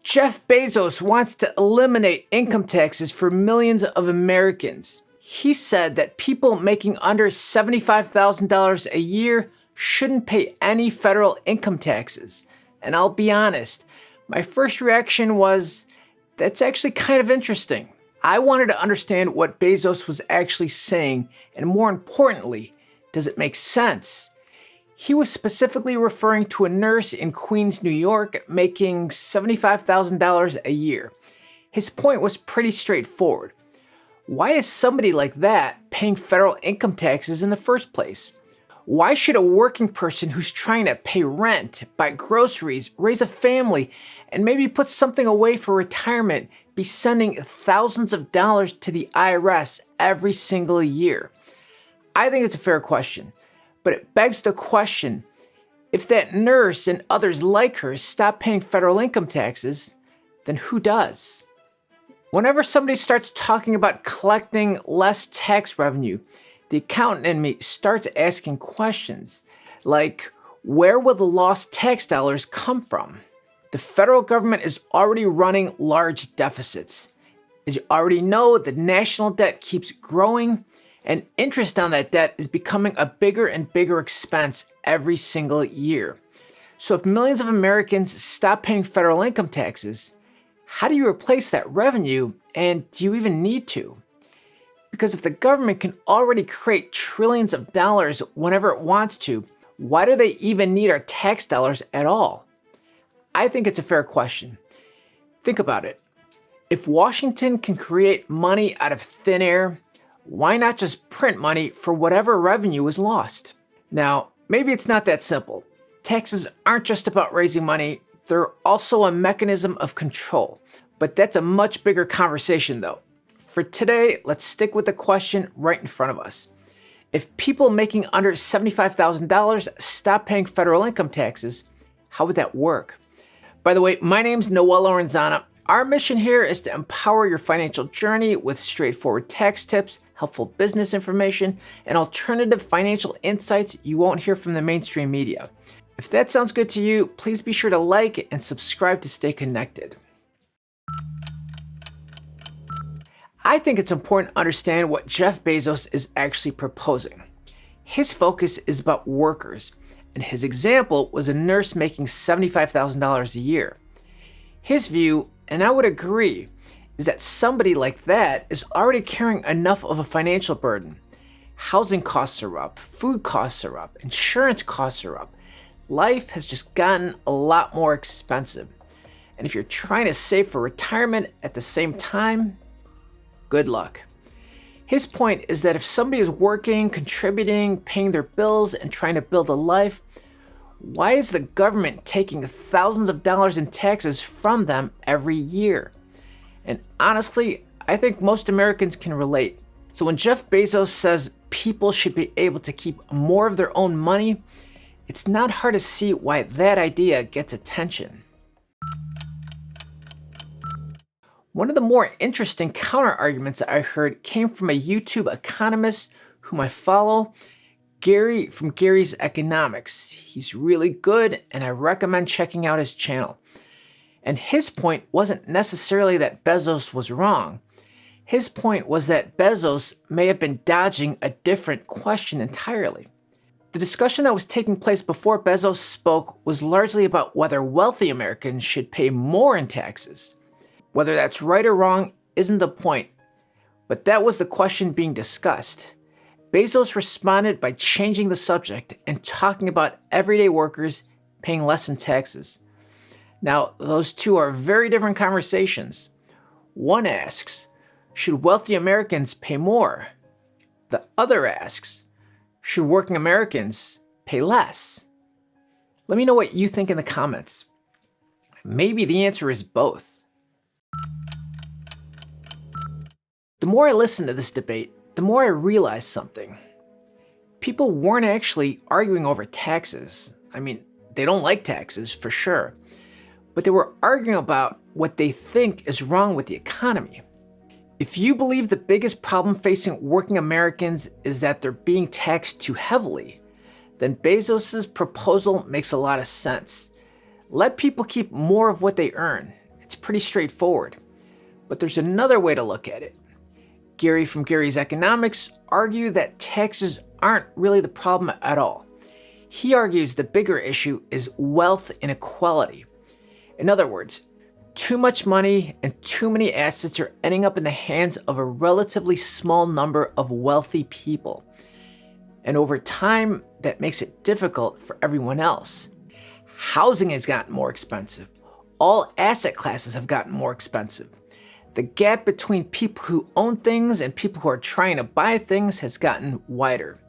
Jeff Bezos wants to eliminate income taxes for millions of Americans. He said that people making under $75,000 a year shouldn't pay any federal income taxes. And I'll be honest, my first reaction was, that's actually kind of interesting. I wanted to understand what Bezos was actually saying, and more importantly, does it make sense? He was specifically referring to a nurse in Queens, New York, making $75,000 a year. His point was pretty straightforward. Why is somebody like that paying federal income taxes in the first place? Why should a working person who's trying to pay rent, buy groceries, raise a family, and maybe put something away for retirement be sending thousands of dollars to the IRS every single year? I think it's a fair question. But it begs the question, if that nurse and others like her stop paying federal income taxes, then who does? Whenever somebody starts talking about collecting less tax revenue, the accountant in me starts asking questions like, where will the lost tax dollars come from? The federal government is already running large deficits. As you already know, the national debt keeps growing, and interest on that debt is becoming a bigger and bigger expense every single year. So if millions of Americans stop paying federal income taxes, how do you replace that revenue, and do you even need to? Because if the government can already create trillions of dollars whenever it wants to, why do they even need our tax dollars at all? I think it's a fair question. Think about it. If Washington can create money out of thin air, why not just print money for whatever revenue is lost? Now, maybe it's not that simple. Taxes aren't just about raising money, they're also a mechanism of control. But that's a much bigger conversation though. For today, let's stick with the question right in front of us. If people making under $75,000 stop paying federal income taxes, how would that work? By the way, my name's Noel Lorenzana. Our mission here is to empower your financial journey with straightforward tax tips, helpful business information, and alternative financial insights you won't hear from the mainstream media. If that sounds good to you, please be sure to like and subscribe to stay connected. I think it's important to understand what Jeff Bezos is actually proposing. His focus is about workers, and his example was a nurse making $75,000 a year. His view, and I would agree, is that somebody like that is already carrying enough of a financial burden. Housing costs are up, food costs are up, insurance costs are up. Life has just gotten a lot more expensive. And if you're trying to save for retirement at the same time, good luck. His point is that if somebody is working, contributing, paying their bills, and trying to build a life, why is the government taking thousands of dollars in taxes from them every year? And honestly, I think most Americans can relate. So when Jeff Bezos says people should be able to keep more of their own money, it's not hard to see why that idea gets attention. One of the more interesting counter-arguments that I heard came from a YouTube economist whom I follow, Gary from Gary's Economics. He's really good and I recommend checking out his channel. And his point wasn't necessarily that Bezos was wrong. His point was that Bezos may have been dodging a different question entirely. The discussion that was taking place before Bezos spoke was largely about whether wealthy Americans should pay more in taxes. Whether that's right or wrong isn't the point, but that was the question being discussed. Bezos responded by changing the subject and talking about everyday workers paying less in taxes. Now, those two are very different conversations. One asks, should wealthy Americans pay more? The other asks, should working Americans pay less? Let me know what you think in the comments. Maybe the answer is both. The more I listen to this debate, the more I realize something. People weren't actually arguing over taxes. I mean, they don't like taxes for sure, but they were arguing about what they think is wrong with the economy. If you believe the biggest problem facing working Americans is that they're being taxed too heavily, then Bezos' proposal makes a lot of sense. Let people keep more of what they earn. It's pretty straightforward. But there's another way to look at it. Gary from Gary's Economics argues that taxes aren't really the problem at all. He argues the bigger issue is wealth inequality. In other words, too much money and too many assets are ending up in the hands of a relatively small number of wealthy people. And over time, that makes it difficult for everyone else. Housing has gotten more expensive. All asset classes have gotten more expensive. The gap between people who own things and people who are trying to buy things has gotten wider.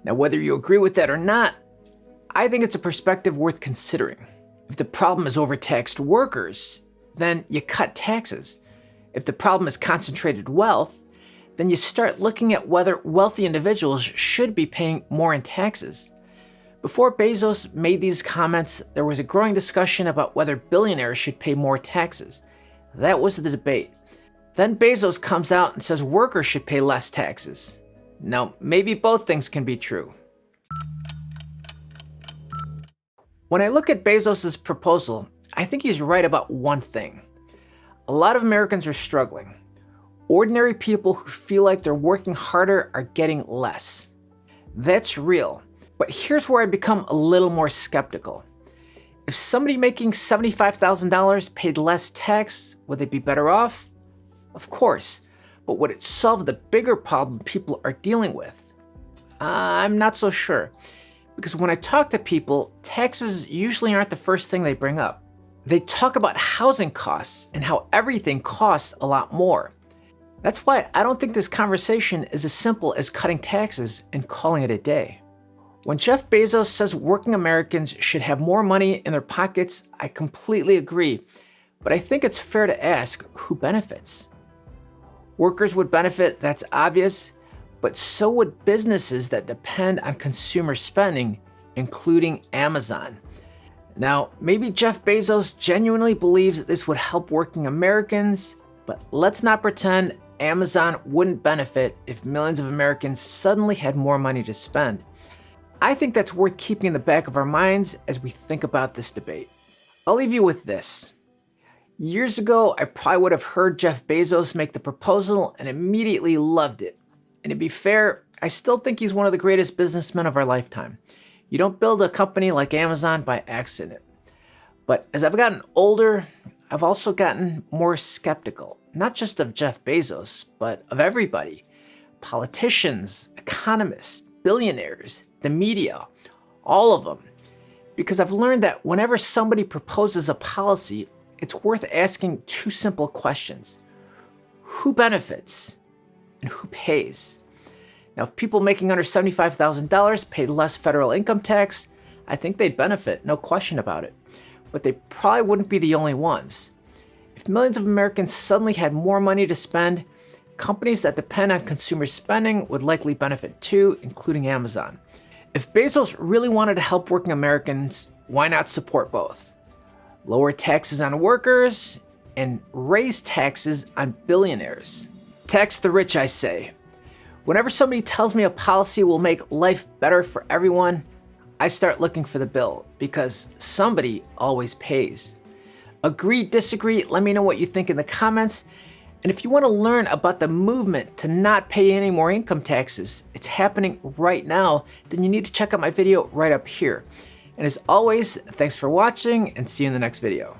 Now, whether you agree with that or not, I think it's a perspective worth considering. If the problem is overtaxed workers, then you cut taxes. If the problem is concentrated wealth, then you start looking at whether wealthy individuals should be paying more in taxes. Before Bezos made these comments, there was a growing discussion about whether billionaires should pay more taxes. That was the debate. Then Bezos comes out and says workers should pay less taxes. Now, maybe both things can be true. When I look at Bezos' proposal, I think he's right about one thing. A lot of Americans are struggling. Ordinary people who feel like they're working harder are getting less. That's real. But here's where I become a little more skeptical. If somebody making $75,000 paid less tax, would they be better off? Of course. But would it solve the bigger problem people are dealing with? I'm not so sure. Because when I talk to people, taxes usually aren't the first thing they bring up. They talk about housing costs and how everything costs a lot more. That's why I don't think this conversation is as simple as cutting taxes and calling it a day. When Jeff Bezos says working Americans should have more money in their pockets, I completely agree. But I think it's fair to ask who benefits. Workers would benefit, that's obvious. But so would businesses that depend on consumer spending, including Amazon. Now, maybe Jeff Bezos genuinely believes that this would help working Americans, but let's not pretend Amazon wouldn't benefit if millions of Americans suddenly had more money to spend. I think that's worth keeping in the back of our minds as we think about this debate. I'll leave you with this. Years ago, I probably would have heard Jeff Bezos make the proposal and immediately loved it. And to be fair, I still think he's one of the greatest businessmen of our lifetime. You don't build a company like Amazon by accident. But as I've gotten older, I've also gotten more skeptical, not just of Jeff Bezos, but of everybody. Politicians, economists, billionaires, the media, all of them. Because I've learned that whenever somebody proposes a policy, it's worth asking two simple questions. Who benefits? And who pays? Now, if people making under $75,000 paid less federal income tax, I think they'd benefit, no question about it. But they probably wouldn't be the only ones. If millions of Americans suddenly had more money to spend, companies that depend on consumer spending would likely benefit too, including Amazon. If Bezos really wanted to help working Americans, why not support both? Lower taxes on workers and raise taxes on billionaires. Tax the rich, I say. Whenever somebody tells me a policy will make life better for everyone, I start looking for the bill because somebody always pays. Agree, disagree, let me know what you think in the comments. And if you want to learn about the movement to not pay any more income taxes, it's happening right now, then you need to check out my video right up here. And as always, thanks for watching and see you in the next video.